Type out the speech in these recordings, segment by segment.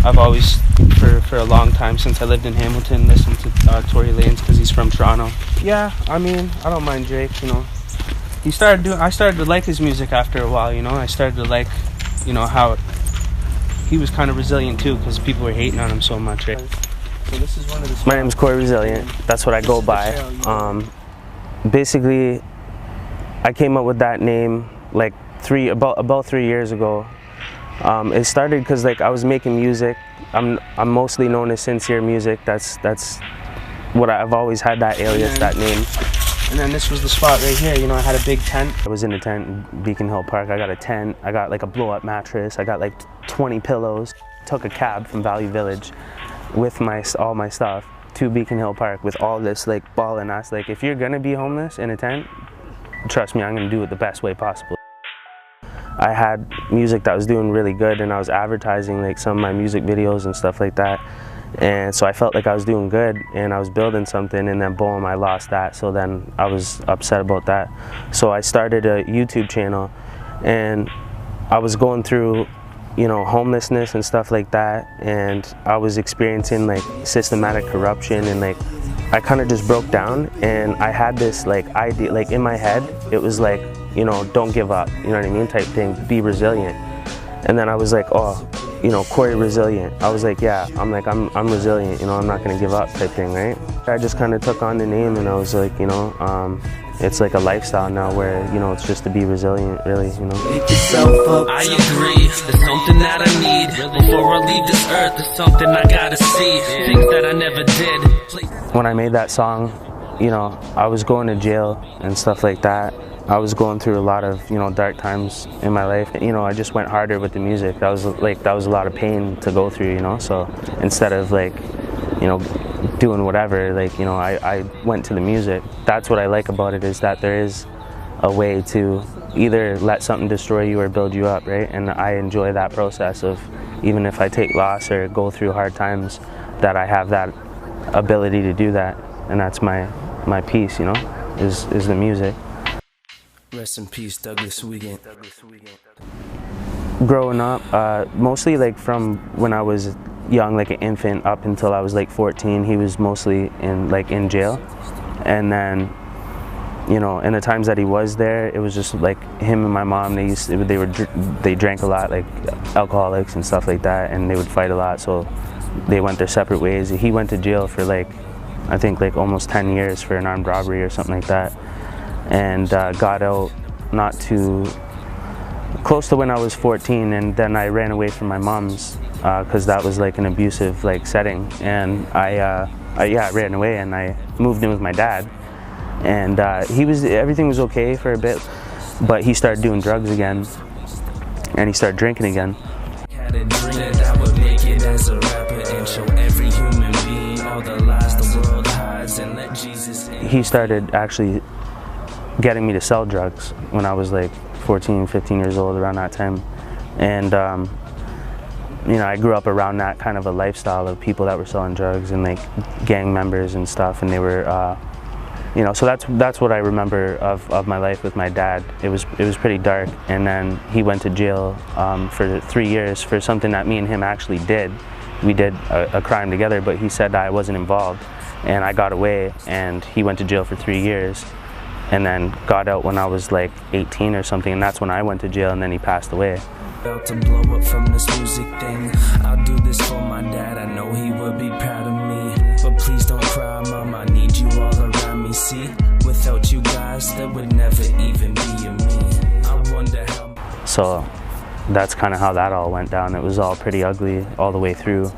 I've always, for a long time, since I lived in Hamilton, listened to Tory Lanez because he's from Toronto. Yeah, I mean, I don't mind Drake, you know. I started to like his music after a while, you know. I started to like, you know, how he was kind of resilient too, because people were hating on him so much, right? So this is one of the... My name is Cory Resilient. That's what I go by. Basically, I came up with that name like about 3 years ago. It started because like I was making music. I'm mostly known as Sincere Music. That's what I've always had, that alias, that name. And then this was the spot right here. You know, I had a big tent. I was in a tent in Beacon Hill Park. I got a tent. I got like a blow-up mattress. I got like 20 pillows. Took a cab from Value Village with all my stuff to Beacon Hill Park with all this like ballin' ass. Like, if you're gonna be homeless in a tent, trust me, I'm gonna do it the best way possible. I had music that was doing really good, and I was advertising like some of my music videos and stuff like that. And so I felt like I was doing good and I was building something, and then boom, I lost that. So then I was upset about that. So I started a YouTube channel, and I was going through, you know, homelessness and stuff like that, and I was experiencing like systematic corruption, and like I kind of just broke down, and I had this like idea, like in my head, it was like, you know, don't give up, you know what I mean, type thing, be resilient. And then I was like, oh, you know, Cory Resilient. I was like, yeah, I'm resilient, you know, I'm not gonna give up type thing, right? I just kind of took on the name, and I was like, you know, it's like a lifestyle now where, you know, it's just to be resilient, really, you know. I agree, there's something that I need. Before I leave this earth, there's something I gotta see. Things that I never did. When I made that song, you know, I was going to jail and stuff like that. I was going through a lot of, you know, dark times in my life. You know, I just went harder with the music. That was a lot of pain to go through, you know. So instead of like, you know, doing whatever, like, you know, I went to the music. That's what I like about it, is that there is a way to either let something destroy you or build you up, right? And I enjoy that process of, even if I take loss or go through hard times, that I have that ability to do that. And that's my piece, you know, is the music. Rest in peace, Douglas Wiegand. Growing up, mostly like from when I was young, like an infant, up until I was like 14, he was mostly in jail. And then, you know, in the times that he was there, it was just like him and my mom. They drank a lot, like alcoholics and stuff like that, and they would fight a lot. So they went their separate ways. He went to jail for like, I think like almost 10 years for an armed robbery or something like that. And got out not too close to when I was 14, and then I ran away from my mom's because that was like an abusive like setting, and I ran away and I moved in with my dad, and everything was okay for a bit, but he started doing drugs again, and he started drinking again. Had a dream that I would make it as a rapper and show every human being all the lies the world hides and let Jesus in. He started actually getting me to sell drugs when I was like 14, 15 years old, around that time. And you know, I grew up around that kind of a lifestyle of people that were selling drugs and like gang members and stuff, and they were you know, so that's what I remember of my life with my dad. It was pretty dark. And then he went to jail for 3 years for something that me and him actually did. We did a crime together, but he said I wasn't involved, and I got away, and he went to jail for 3 years. And then got out when I was like 18 or something, and that's when I went to jail, and then he passed away. About to blow up from this music thing. I'll do this for my dad, I know he would be proud of me. But please don't cry, mom, I need you all around me. See, without you guys, there would never even be a me. I wonder how. So that's kind of how that all went down. It was all pretty ugly all the way through.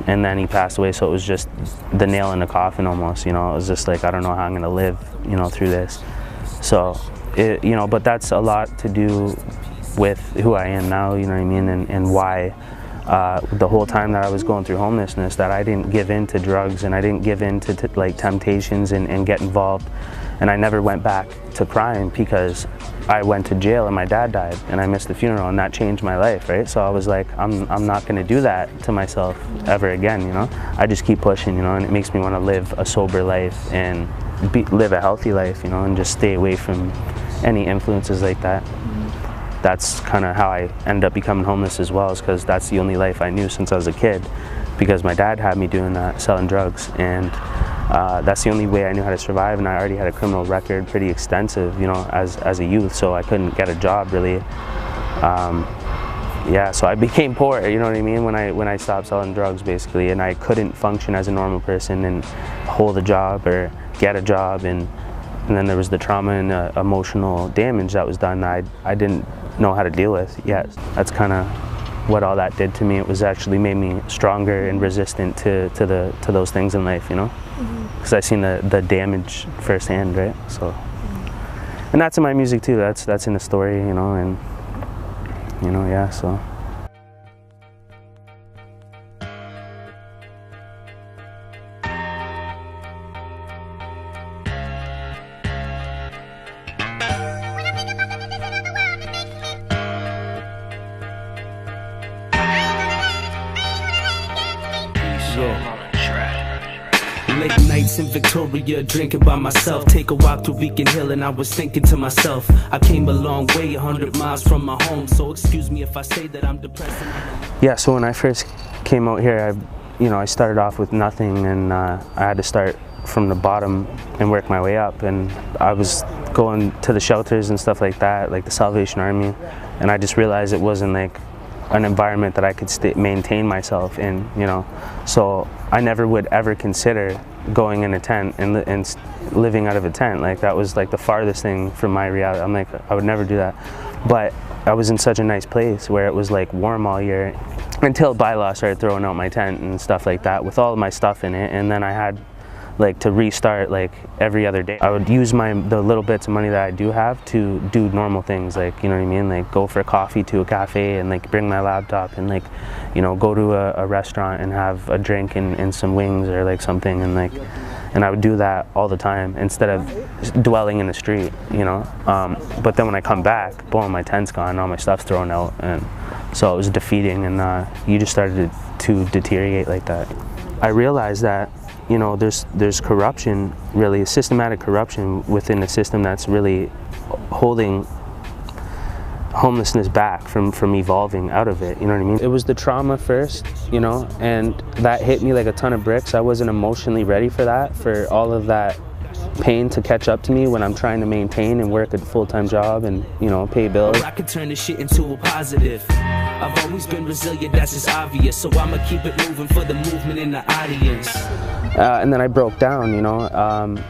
And then he passed away, so it was just the nail in the coffin almost, you know. It was just like, I don't know how I'm gonna live, you know, through this. So, you know, but that's a lot to do with who I am now, you know what I mean, and why the whole time that I was going through homelessness, that I didn't give in to drugs, and I didn't give in to like temptations and get involved. And I never went back to crime, because I went to jail and my dad died and I missed the funeral, and that changed my life, right? So I was like, I'm not gonna do that to myself ever again, you know? I just keep pushing, you know, and it makes me wanna live a sober life and live a healthy life, you know, and just stay away from any influences like that. that's kind of how I ended up becoming homeless as well, is because that's the only life I knew since I was a kid, because my dad had me doing that, selling drugs, and that's the only way I knew how to survive. And I already had a criminal record, pretty extensive, you know, as a youth, so I couldn't get a job really. Yeah, so I became poor, you know what I mean, when I stopped selling drugs basically, and I couldn't function as a normal person and hold a job or get a job, and then there was the trauma and emotional damage that was done that I didn't know how to deal with yet. That's kind of what all that did to me. It was actually made me stronger and resistant to those things in life, you know, because I seen the damage firsthand, right? So, and that's in my music too. That's in the story, you know, and you know, yeah, so. Late nights in Victoria, drinking by myself. Take a walk to Beacon Hill and I was thinking to myself, I came a long way, 100 miles from my home, so excuse me if I say that I'm depressed. Yeah, so when I first came out here, I started off with nothing, and I had to start from the bottom and work my way up, and I was going to the shelters and stuff like that, like the Salvation Army, and I just realized it wasn't like an environment that I could maintain myself in, you know. So I never would ever consider going in a tent and living out of a tent. Like, that was like the farthest thing from my reality. I'm like, I would never do that. But I was in such a nice place where it was like warm all year, until bylaw started throwing out my tent and stuff like that with all of my stuff in it, and then I had like to restart like every other day. I would use the little bits of money that I do have to do normal things, like, you know what I mean, like go for coffee to a cafe and like bring my laptop and like, you know, go to a restaurant and have a drink and some wings or like something, and I would do that all the time instead of dwelling in the street, you know. But then when I come back, boom, my tent's gone, all my stuff's thrown out, and so it was defeating, and you just started to deteriorate like that. I realized that, you know, there's corruption, really systematic corruption within the system that's really holding homelessness back from evolving out of it, you know what I mean? It was the trauma first, you know, and that hit me like a ton of bricks. I wasn't emotionally ready for that, for all of that pain to catch up to me when I'm trying to maintain and work a full-time job and, you know, pay bills. I could turn this shit into a positive. I've always been resilient, that's just obvious, so I'ma keep it moving for the movement in the audience. And then I broke down, you know,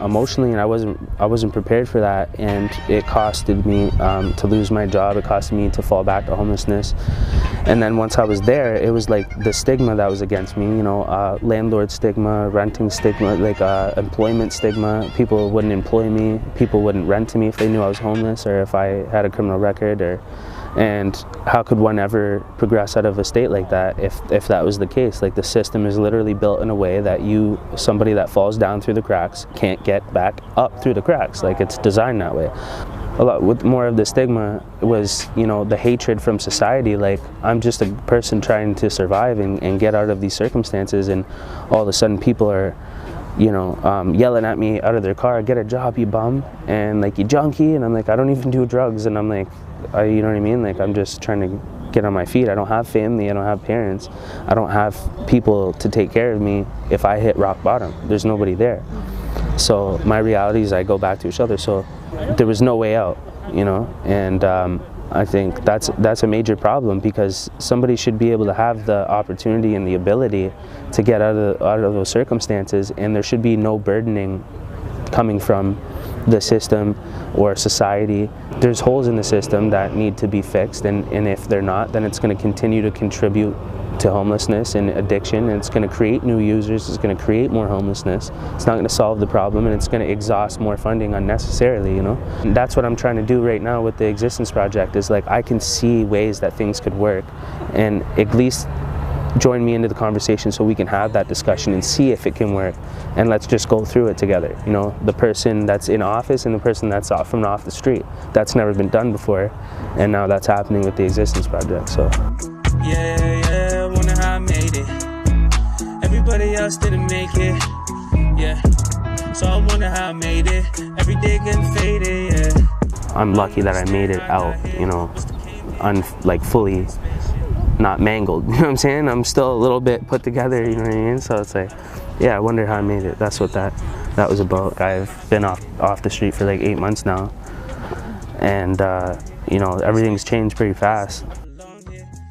emotionally, and I wasn't prepared for that, and it costed me to lose my job. It costed me to fall back to homelessness. And then once I was there, it was like the stigma that was against me, you know, landlord stigma, renting stigma, like employment stigma. People wouldn't employ me, people wouldn't rent to me if they knew I was homeless or if I had a criminal record, and how could one ever progress out of a state like that if that was the case? Like, the system is literally built in a way that somebody that falls down through the cracks can't get back up through the cracks. Like, it's designed that way. A lot with more of the stigma was, you know, the hatred from society. Like, I'm just a person trying to survive and get out of these circumstances, and all of a sudden people are, you know, yelling at me out of their car, "Get a job, you bum," and like, "You junkie," and I'm like, "I don't even do drugs," and I'm like, you know what I mean? Like, I'm just trying to get on my feet. I don't have family, I don't have parents, I don't have people to take care of me if I hit rock bottom. There's nobody there. So my reality is I go back to each other. So there was no way out, you know, and I think that's a major problem, because somebody should be able to have the opportunity and the ability to get out of those circumstances, and there should be no burdening coming from the system or society. There's holes in the system that need to be fixed, and if they're not, then it's going to continue to contribute to homelessness and addiction, and it's going to create new users, it's going to create more homelessness. It's not going to solve the problem, and it's going to exhaust more funding unnecessarily, you know. And that's what I'm trying to do right now with the Existence Project, is like, I can see ways that things could work, and at least join me into the conversation so we can have that discussion and see if it can work, and let's just go through it together, you know, the person that's in office and the person that's off the street. That's never been done before, and now that's happening with the Existence Project. So yeah, I wonder how I made it. Everybody else didn't make it, yeah, so I wonder how I made it. Every day getting faded, yeah. I'm lucky that I made it out, you know, like fully not mangled, you know what I'm saying? I'm still a little bit put together, you know what I mean? So it's like, yeah, I wonder how I made it. That's what that was about. I've been off the street for like 8 months now, and you know, everything's changed pretty fast.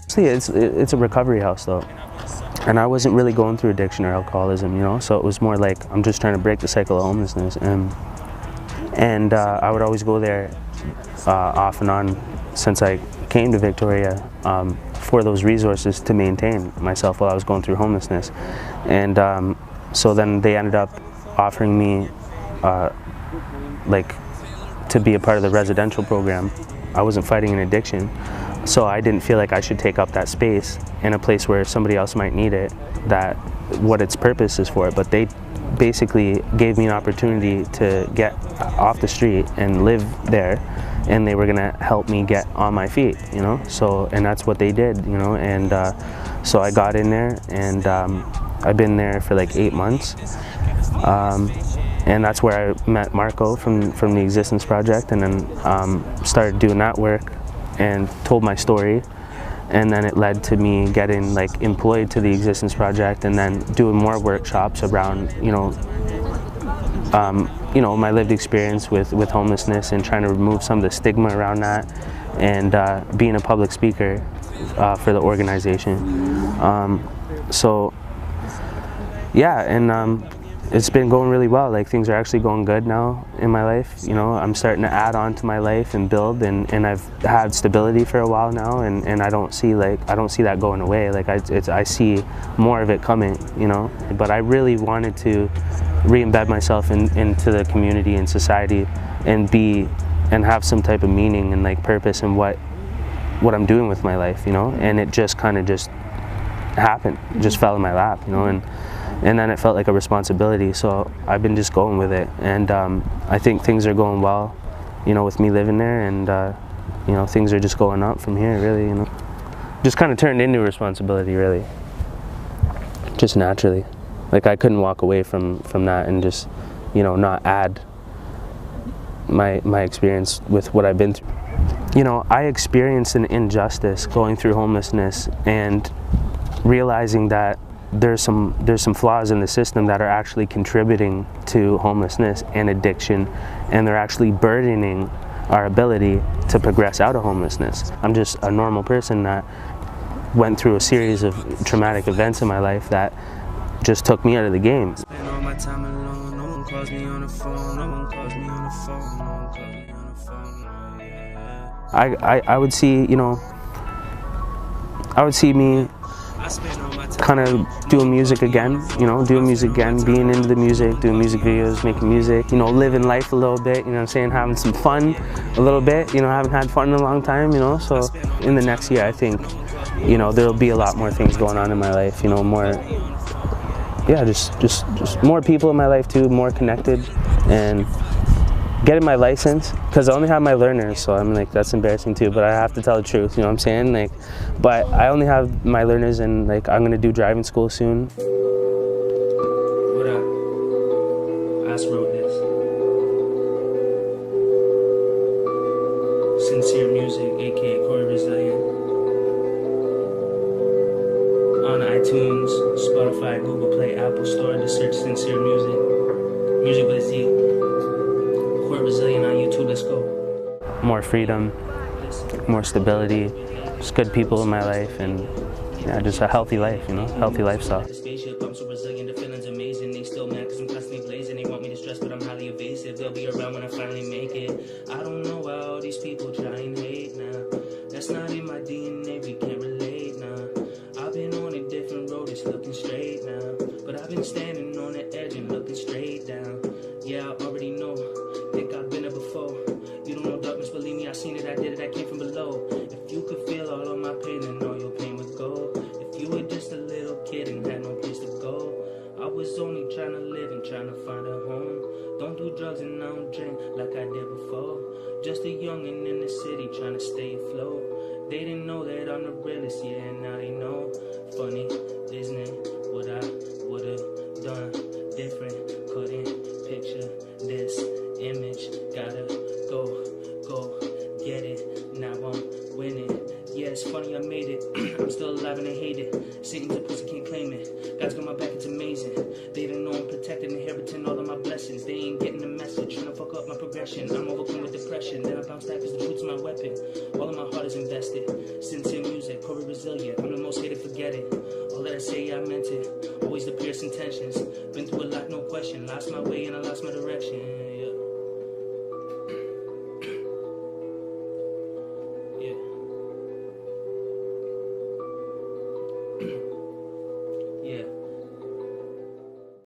See, it's a recovery house though, and I wasn't really going through addiction or alcoholism, you know, so it was more like I'm just trying to break the cycle of homelessness, and I would always go there off and on since I came to Victoria for those resources to maintain myself while I was going through homelessness. And so then they ended up offering me like to be a part of the residential program. I wasn't fighting an addiction, so I didn't feel like I should take up that space in a place where somebody else might need it, that what its purpose is for. But they basically gave me an opportunity to get off the street and live there, and they were gonna help me get on my feet, you know. So, and that's what they did, you know. And so I got in there, and I've been there for like 8 months, and that's where I met Marco from the Existence Project, and then started doing that work and told my story. And then it led to me getting like employed to the Existence Project, and then doing more workshops around, you know, my lived experience with homelessness, and trying to remove some of the stigma around that, and being a public speaker for the organization. So yeah, and it's been going really well. Like, things are actually going good now in my life. You know, I'm starting to add on to my life and build, and I've had stability for a while now, and I don't see that going away. Like, I see more of it coming, you know. But I really wanted to re-embed myself into the community and society, and have some type of meaning and like purpose in what I'm doing with my life, you know. And it just kind of just happened, just fell in my lap, you know. And then it felt like a responsibility, so I've been just going with it, and I think things are going well, you know, with me living there, and you know, things are just going up from here, really, you know. Just kind of turned into a responsibility, really, just naturally. Like, I couldn't walk away from that and just, you know, not add my experience with what I've been through. You know, I experienced an injustice going through homelessness, and realizing that there's some flaws in the system that are actually contributing to homelessness and addiction, and they're actually burdening our ability to progress out of homelessness. I'm just a normal person that went through a series of traumatic events in my life that just took me out of the game. I would see, you know, me kind of doing music again, you know, being into the music, doing music videos, making music, you know, living life a little bit, you know what I'm saying, having some fun a little bit, you know, I haven't had fun in a long time, you know. So in the next year, I think, you know, there'll be a lot more things going on in my life, you know, more, yeah, just more people in my life too, more connected, and getting my license, because I only have my learners, so I'm like, that's embarrassing too, but I have to tell the truth, you know what I'm saying? Like, but I only have my learners, and like, I'm gonna do driving school soon. What up? I just wrote this. Sincere Music, aka Cory Resilient. On iTunes, Spotify, Google Play, Apple Store, just search Sincere Music. Music with a Z. Resilient on YouTube, let's go. More freedom, more stability, just good people in my life, and yeah, just a healthy life, you know, healthy lifestyle. The spaceship, I'm so resilient, the feeling's amazing. They still mad because I'm constantly blazing. They want me to stress, but I'm highly evasive. They'll be around when I finally make it. I don't know why all these people try and hate now. That's not in my DNA, we can't relate now. I've been on a different road, it's looking straight now. But I've been standing on the edge and looking straight down. Yeah, I already know. Think I've been there before. You don't know darkness, believe me, I seen it, I did it, I came from below. If you could feel all of my pain, then all your pain would go. If you were just a little kid and had no place to go, I was only trying to live and trying to find a home. Don't do drugs and I don't drink like I did before. Just a youngin' in the city trying to stay afloat. They didn't know that I'm the realest, yeah, and now they know. Funny, isn't it, what I would've done different? Couldn't picture this image, gotta go get it, now I'm winning. Satan's a pussy, can't claim it. God's got my back, it's amazing. They don't know I'm protected, inheriting all of my blessings. They ain't getting the message, trying to fuck up my progression. I'm overcome with depression, then I bounce back cause the truth's my weapon. All of my heart is invested. Sincere music, Cory Resilient. I'm the most hated, forget it. All that I say, I meant it. Always the purest intentions. Been through a lot, no question. Lost my way and I lost my direction.